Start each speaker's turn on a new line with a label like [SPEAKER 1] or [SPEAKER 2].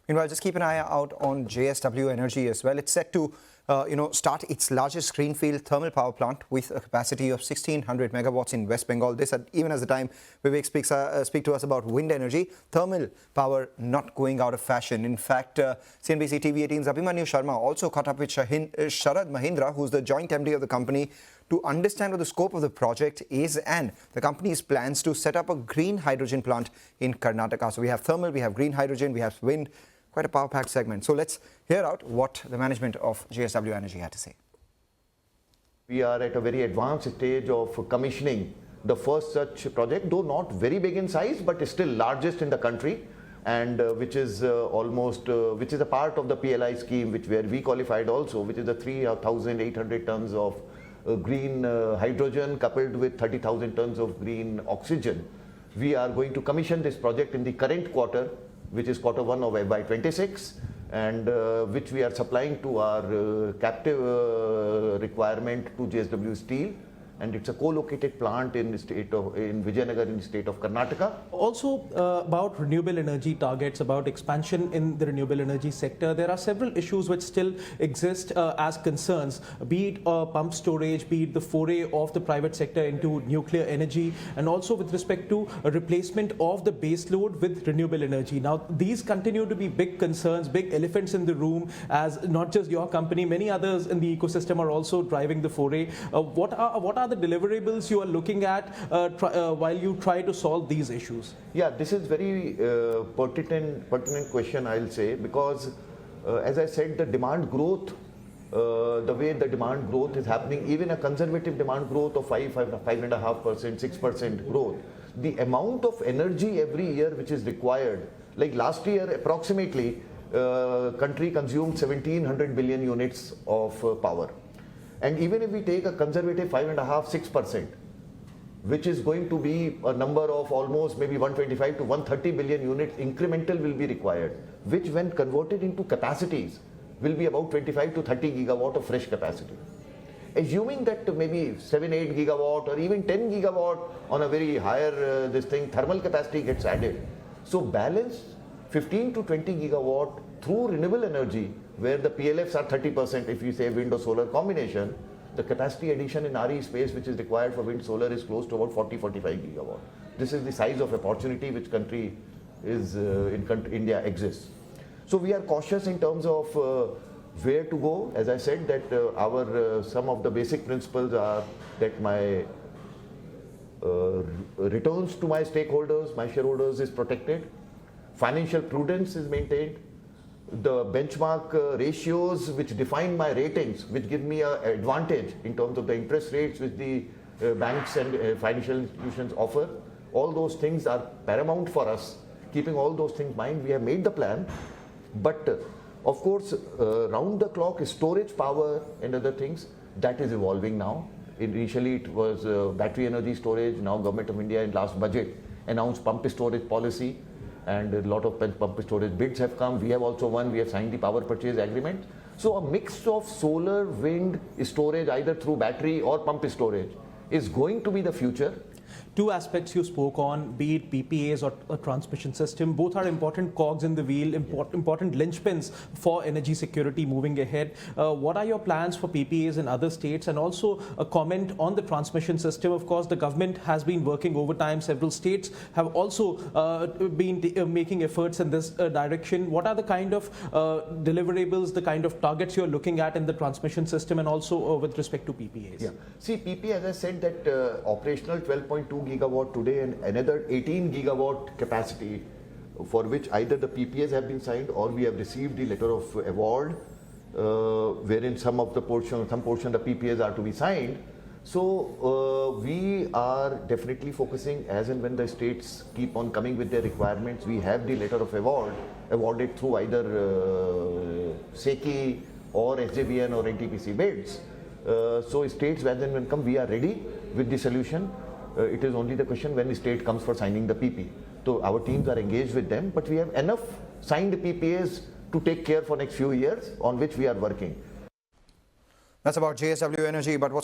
[SPEAKER 1] Meanwhile, just keep an eye out on JSW Energy as well. It's set to start its largest greenfield thermal power plant with a capacity of 1600 megawatts in West Bengal. This even as the time Vivek speak to us about wind energy, thermal power not going out of fashion. In fact, CNBC-TV18's Abhimanyu Sharma also caught up with Sharad Mahendra, who's the joint MD of the company, to understand what the scope of the project is and the company's plans to set up a green hydrogen plant in Karnataka. So we have thermal, we have green hydrogen, we have wind. Quite a power-packed segment. So let's hear out what the management of JSW Energy had to say.
[SPEAKER 2] We are at a very advanced stage of commissioning the first such project, though not very big in size, but still largest in the country, and which is which is a part of the PLI scheme, where we qualified also, which is the 3,800 tons of green hydrogen coupled with 30,000 tons of green oxygen. We are going to commission this project in the current quarter, which is Q1 of FY26, and which we are supplying to our captive requirement to JSW Steel, and it's a co-located plant in Vijayanagar in the state of Karnataka.
[SPEAKER 3] Also about renewable energy targets, about expansion in the renewable energy sector, there are several issues which still exist as concerns, be it pump storage, be it the foray of the private sector into nuclear energy, and also with respect to a replacement of the base load with renewable energy. Now, these continue to be big concerns, big elephants in the room, as not just your company, many others in the ecosystem are also driving the foray. What are the deliverables you are looking at while you try to solve these issues?
[SPEAKER 2] Yeah, this is very pertinent question, I'll say, because as I said, the demand growth, the way the demand growth is happening, even a conservative demand growth of 5.5%, 6% growth, the amount of energy every year which is required, like last year approximately, country consumed 1700 billion units of power. And even if we take a conservative 5.5%, 6%, which is going to be a number of almost maybe 125 to 130 billion units incremental will be required, which when converted into capacities will be about 25 to 30 gigawatt of fresh capacity. Assuming that maybe 7, 8 gigawatt or even 10 gigawatt on a very higher thermal capacity gets added. So balance 15 to 20 gigawatt through renewable energy, where the PLFs are 30%, if you say wind or solar combination, the capacity addition in RE space which is required for wind solar is close to about 40-45 gigawatt. This is the size of opportunity which country is India exists. So we are cautious in terms of where to go. As I said, that some of the basic principles are that my returns to my stakeholders, my shareholders is protected, financial prudence is maintained, the benchmark ratios which define my ratings, which give me an advantage in terms of the interest rates which the banks and financial institutions offer, all those things are paramount for us. Keeping all those things in mind, we have made the plan. But of course, round the clock storage power and other things, that is evolving now. Initially it was battery energy storage. Now Government of India in last budget announced pump storage policy, and a lot of pump storage bids have come. We have also won. We have signed the power purchase agreement. So a mix of solar, wind storage, either through battery or pump storage, is going to be the future.
[SPEAKER 3] Two aspects you spoke on, be it PPAs or a transmission system, both are important cogs in the wheel, important linchpins for energy security moving ahead. What are your plans for PPAs in other states? And also a comment on the transmission system. Of course, the government has been working overtime. Several states have also been making efforts in this direction. What are the kind of deliverables, the kind of targets you're looking at in the transmission system, and also with respect to PPAs?
[SPEAKER 2] Yeah. See, PPA, as I said, that operational 12.2 gigawatt today and another 18 gigawatt capacity, for which either the PPAs have been signed or we have received the letter of award, wherein some portion the PPAs are to be signed. So we are definitely focusing, as and when the states keep on coming with their requirements, we have the letter of award awarded through either SECI or SJVN or NTPC bids. So states, as and when come, we are ready with the solution. It is only the question when the state comes for signing the PP. So our teams are engaged with them, but we have enough signed PPAs to take care for next few years, on which we are working.
[SPEAKER 1] That's about JSW Energy, but what's